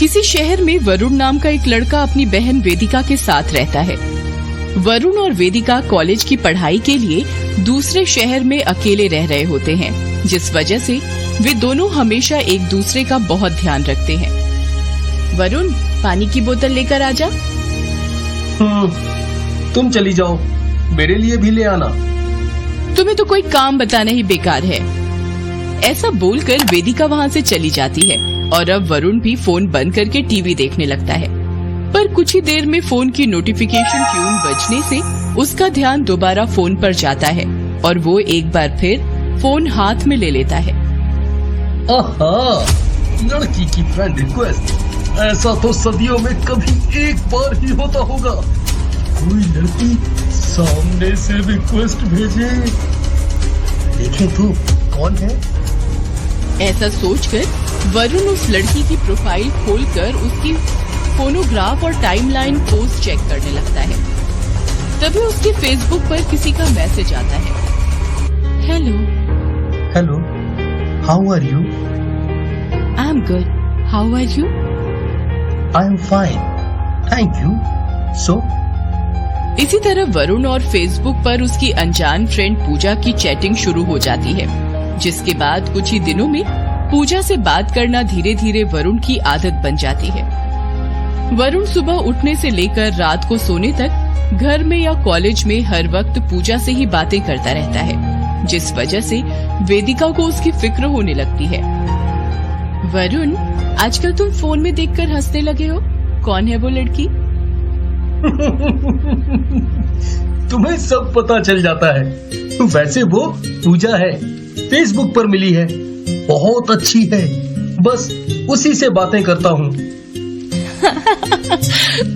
किसी शहर में वरुण नाम का एक लड़का अपनी बहन वेदिका के साथ रहता है। वरुण और वेदिका कॉलेज की पढ़ाई के लिए दूसरे शहर में अकेले रह रहे होते हैं, जिस वजह से वे दोनों हमेशा एक दूसरे का बहुत ध्यान रखते हैं। वरुण, पानी की बोतल लेकर आजा। तुम चली जाओ, मेरे लिए भी ले आना। तुम्हें तो कोई काम बताना ही बेकार है। ऐसा बोलकर वेदिका वहाँ से चली जाती है और अब वरुण भी फोन बंद करके टीवी देखने लगता है। पर कुछ ही देर में फोन की नोटिफिकेशन ट्यून बजने से उसका ध्यान दोबारा फोन पर जाता है और वो एक बार फिर फोन हाथ में ले लेता है। आहा, लड़की की फ्रेंड रिक्वेस्ट, ऐसा तो सदियों में कभी एक बार ही होता होगा। कोई लड़की सामने से रिक्वेस्ट भेजे, देखें तो कौन है। ऐसा सोचकर वरुण उस लड़की की प्रोफाइल खोलकर उसकी फोनोग्राफ और टाइमलाइन पोस्ट चेक करने लगता है। तभी उसके फेसबुक पर किसी का मैसेज आता है। Hello, how are you? I am good, how are you? I am fine, thank you. So इसी तरह वरुण और फेसबुक पर उसकी अनजान फ्रेंड पूजा की चैटिंग शुरू हो जाती है, जिसके बाद कुछ ही दिनों में पूजा से बात करना धीरे धीरे वरुण की आदत बन जाती है। वरुण सुबह उठने से लेकर रात को सोने तक घर में या कॉलेज में हर वक्त पूजा से ही बातें करता रहता है, जिस वजह से वेदिका को उसकी फिक्र होने लगती है। वरुण, आजकल तुम फोन में देखकर हंसने लगे हो, कौन है वो लड़की? तुम्हें सब पता चल जाता है। वैसे वो पूजा है, फेसबुक पर मिली है, बहुत अच्छी है, बस उसी से बातें करता हूँ।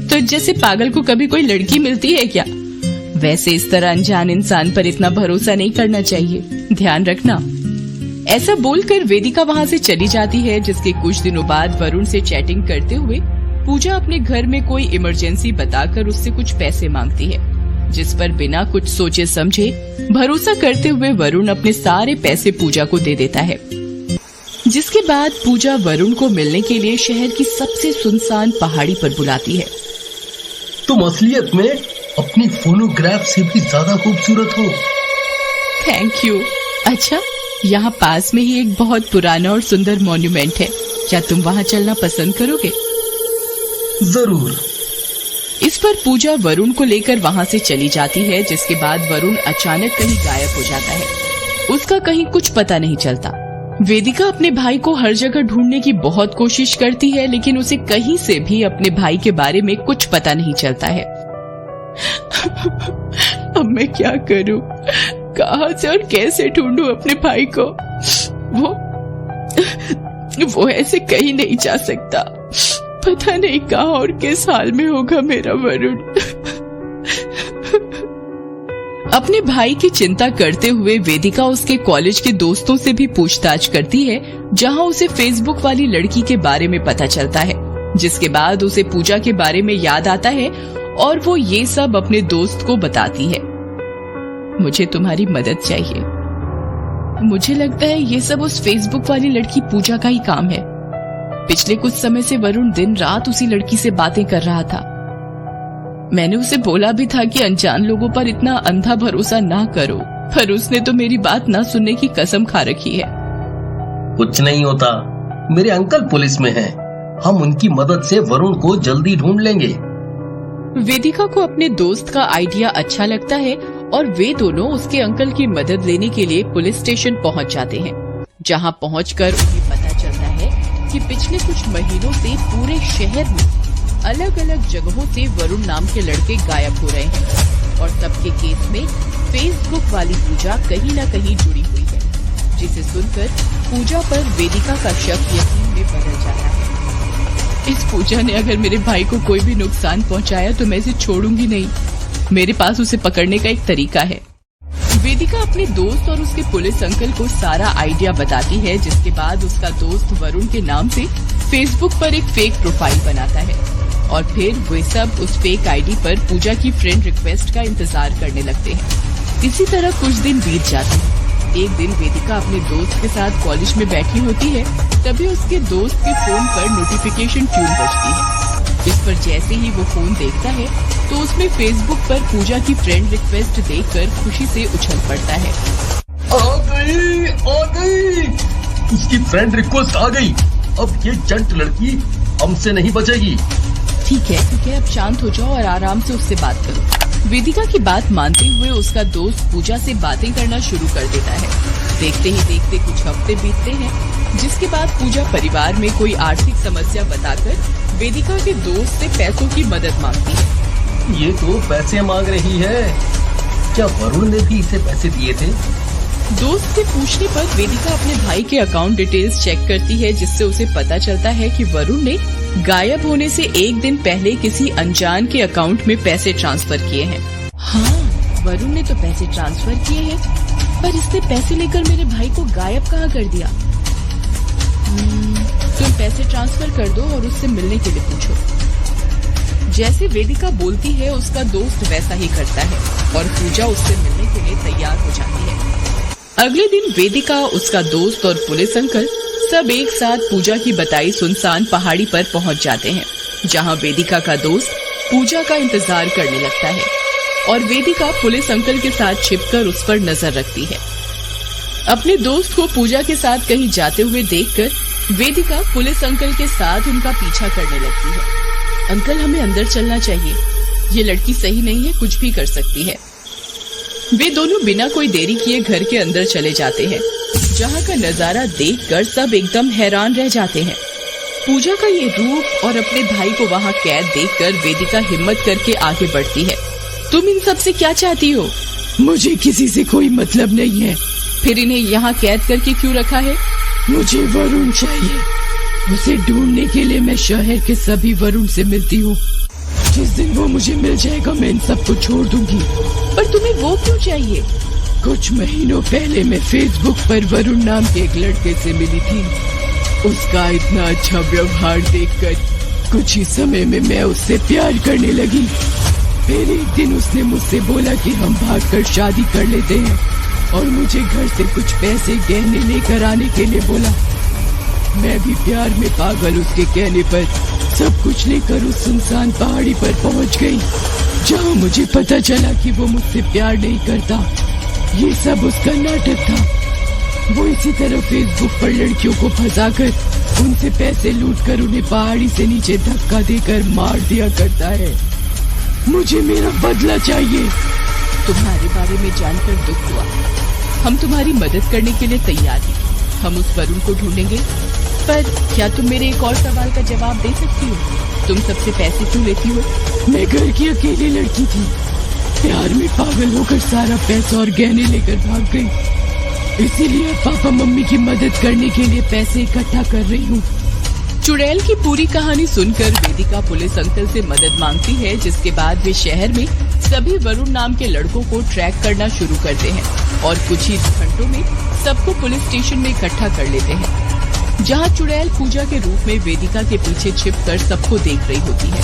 तो जैसे पागल को कभी कोई लड़की मिलती है क्या? वैसे इस तरह अनजान इंसान पर इतना भरोसा नहीं करना चाहिए, ध्यान रखना। ऐसा बोलकर वेदिका वहाँ से चली जाती है, जिसके कुछ दिनों बाद वरुण से चैटिंग करते हुए पूजा अपने घर में कोई इमरजेंसी बताकर उससे कुछ पैसे मांगती है, जिस पर बिना कुछ सोचे समझे भरोसा करते हुए वरुण अपने सारे पैसे पूजा को दे देता है। जिसके बाद पूजा वरुण को मिलने के लिए शहर की सबसे सुनसान पहाड़ी पर बुलाती है। तुम असलियत में अपनी फोनोग्राफ से भी ज्यादा खूबसूरत हो। Thank you. अच्छा, यहाँ पास में ही एक बहुत पुराना और सुंदर मॉन्यूमेंट है, क्या तुम वहाँ चलना पसंद करोगे? जरूर। इस पर पूजा वरुण को लेकर वहाँ से चली जाती है, जिसके बाद वरुण अचानक कहीं गायब हो जाता है। उसका कहीं कुछ पता नहीं चलता। वेदिका अपने भाई को हर जगह ढूंढने की बहुत कोशिश करती है, लेकिन उसे कहीं से भी अपने भाई के बारे में कुछ पता नहीं चलता है। अब मैं क्या करूं? कहां से और कैसे ढूंढूं अपने भाई को? वो ऐसे कहीं नहीं जा सकता। पता नहीं कहां और किस हाल में होगा मेरा वरुण। अपने भाई की चिंता करते हुए वेदिका उसके कॉलेज के दोस्तों से भी पूछताछ करती है, जहां उसे फेसबुक वाली लड़की के बारे में पता चलता है, जिसके बाद उसे पूजा के बारे में याद आता है और वो ये सब अपने दोस्त को बताती है। मुझे तुम्हारी मदद चाहिए। मुझे लगता है ये सब उस फेसबुक वाली लड़की पूजा का ही काम है। पिछले कुछ समय से वरुण दिन रात उसी लड़की से बातें कर रहा था। मैंने उसे बोला भी था कि अनजान लोगों पर इतना अंधा भरोसा ना करो, पर उसने तो मेरी बात ना सुनने की कसम खा रखी है। कुछ नहीं होता, मेरे अंकल पुलिस में हैं, हम उनकी मदद से वरुण को जल्दी ढूंढ लेंगे। वेदिका को अपने दोस्त का आइडिया अच्छा लगता है और वे दोनों उसके अंकल की मदद लेने के लिए पुलिस स्टेशन पहुंच जाते हैं, जहां पहुंचकर उन्हें पता चलता है कि पिछले कुछ महीनों से पूरे शहर में अलग अलग जगहों से वरुण नाम के लड़के गायब हो रहे हैं और सबके केस में फेसबुक वाली पूजा कहीं न कहीं जुड़ी हुई है, जिसे सुनकर पूजा पर वेदिका का शक यकीन में बदल जाता है। इस पूजा ने अगर मेरे भाई को कोई भी नुकसान पहुंचाया तो मैं इसे छोड़ूंगी नहीं। मेरे पास उसे पकड़ने का एक तरीका है। वेदिका अपने दोस्त और उसके पुलिस अंकल को सारा आइडिया बताती है, जिसके बाद उसका दोस्त वरुण के नाम से फेसबुक पर एक फेक प्रोफाइल बनाता है और फिर वे सब उस फेक आईडी पर पूजा की फ्रेंड रिक्वेस्ट का इंतजार करने लगते हैं। इसी तरह कुछ दिन बीत जाते हैं। एक दिन वेदिका अपने दोस्त के साथ कॉलेज में बैठी होती है तभी उसके दोस्त के फोन पर नोटिफिकेशन ट्यून बजती है। इस पर जैसे ही वो फोन देखता है तो उसमें फेसबुक पर पूजा की फ्रेंड रिक्वेस्ट देखकर खुशी से उछल पड़ता है। आ गई उसकी फ्रेंड रिक्वेस्ट आ गई। अब ये जंट लड़की हमसे नहीं बचेगी। ठीक है, अब शांत हो जाओ और आराम से उससे बात करो। वेदिका की बात मानते हुए उसका दोस्त पूजा से बातें करना शुरू कर देता है। देखते ही देखते कुछ हफ्ते बीतते हैं, जिसके बाद पूजा परिवार में कोई आर्थिक समस्या बताकर वेदिका के दोस्त से पैसों की मदद मांगती है। ये तो पैसे मांग रही है। क्या वरुण ने भी इसे पैसे दिए थे? दोस्त से पूछने पर वेदिका अपने भाई के अकाउंट डिटेल्स चेक करती है, जिससे उसे पता चलता है कि वरुण ने गायब होने से एक दिन पहले किसी अनजान के अकाउंट में पैसे ट्रांसफर किए हैं। हाँ, वरुण ने तो पैसे ट्रांसफर किए हैं, पर इसने पैसे लेकर मेरे भाई को गायब कहाँ कर दिया? तुम पैसे ट्रांसफर कर दो और उससे मिलने के लिए पूछो। जैसे वेदिका बोलती है उसका दोस्त वैसा ही करता है और पूजा उससे मिलने के लिए तैयार हो जाती है। अगले दिन वेदिका, उसका दोस्त और पुलिस अंकल सब एक साथ पूजा की बताई सुनसान पहाड़ी पर पहुंच जाते हैं, जहां वेदिका का दोस्त पूजा का इंतजार करने लगता है और वेदिका पुलिस अंकल के साथ छिपकर उस पर नजर रखती है। अपने दोस्त को पूजा के साथ कहीं जाते हुए देखकर वेदिका पुलिस अंकल के साथ उनका पीछा करने लगती है। अंकल, हमें अंदर चलना चाहिए, ये लड़की सही नहीं है, कुछ भी कर सकती है। वे दोनों बिना कोई देरी किए घर के अंदर चले जाते हैं, जहां का नजारा देखकर सब एकदम हैरान रह जाते हैं। पूजा का ये रूप और अपने भाई को वहां कैद देखकर वेदिका हिम्मत करके आगे बढ़ती है। तुम इन सब से क्या चाहती हो? मुझे किसी से कोई मतलब नहीं है। फिर इन्हें यहाँ कैद करके क्यों रखा है? मुझे वरुण चाहिए, उसे ढूंढने के लिए मैं शहर के सभी वरुण से मिलती हूँ। जिस दिन वो मुझे मिल जाएगा मैं इन सबको छोड़ दूंगी। पर तुम्हें वो क्यों चाहिए? कुछ महीनों पहले मैं फेसबुक पर वरुण नाम के एक लड़के से मिली थी। उसका इतना अच्छा व्यवहार देखकर कुछ ही समय में मैं उससे प्यार करने लगी। फिर एक दिन उसने मुझसे बोला कि हम भागकर शादी कर लेते हैं और मुझे घर से कुछ पैसे गहने लेकर आने के लिए बोला। मैं भी प्यार में पागल उसके कहने पर सब कुछ लेकर उस सुनसान पहाड़ी पर पहुंच गई, जहां मुझे पता चला कि वो मुझसे प्यार नहीं करता। ये सब उसका नाटक था। वो इसी तरह फेसबुक पर लड़कियों को फंसाकर उनसे पैसे लूटकर उन्हें पहाड़ी से नीचे धक्का देकर मार दिया करता है। मुझे मेरा बदला चाहिए। तुम्हारे बारे में जानकर दुख हुआ। हम तुम्हारी मदद करने के लिए तैयार हैं। हम उस वरुण को ढूंढेंगे, पर क्या तुम मेरे एक और सवाल का जवाब दे सकती हो? तुम सबसे पैसे क्यों लेती हो? मैं घर की अकेली लड़की थी, प्यार में पागल होकर सारा पैसा और गहने लेकर भाग गई। इसीलिए पापा मम्मी की मदद करने के लिए पैसे इकट्ठा कर रही हूँ। चुड़ैल की पूरी कहानी सुनकर वेदिका पुलिस अंकल से मदद मांगती है, जिसके बाद वे शहर में सभी वरुण नाम के लड़कों को ट्रैक करना शुरू करते हैं और कुछ ही घंटों में सबको पुलिस स्टेशन में इकट्ठा कर लेते हैं, जहां चुड़ैल पूजा के रूप में वेदिका के पीछे छिपकर सबको देख रही होती है।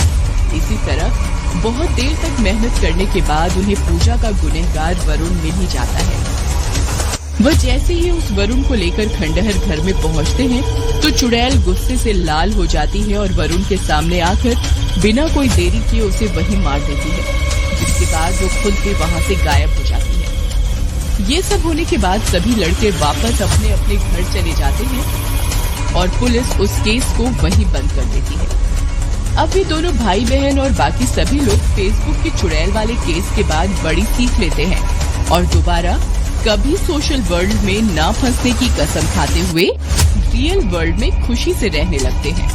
इसी तरह बहुत देर तक मेहनत करने के बाद उन्हें पूजा का गुनहगार वरुण मिल ही जाता है। वह जैसे ही उस वरुण को लेकर खंडहर घर में पहुंचते हैं तो चुड़ैल गुस्से से लाल हो जाती है और वरुण के सामने आकर बिना कोई देरी किए उसे वहीं मार देती है, जिसके बाद वो खुद भी वहां से गायब हो जाती है। ये सब होने के बाद सभी लड़के वापस अपने अपने घर चले जाते हैं और पुलिस उस केस को वहीं बंद कर देती है। अब वे दोनों भाई बहन और बाकी सभी लोग फेसबुक के चुड़ैल वाले केस के बाद बड़ी सीख लेते हैं और दोबारा कभी सोशल वर्ल्ड में ना फंसने की कसम खाते हुए रियल वर्ल्ड में खुशी से रहने लगते हैं।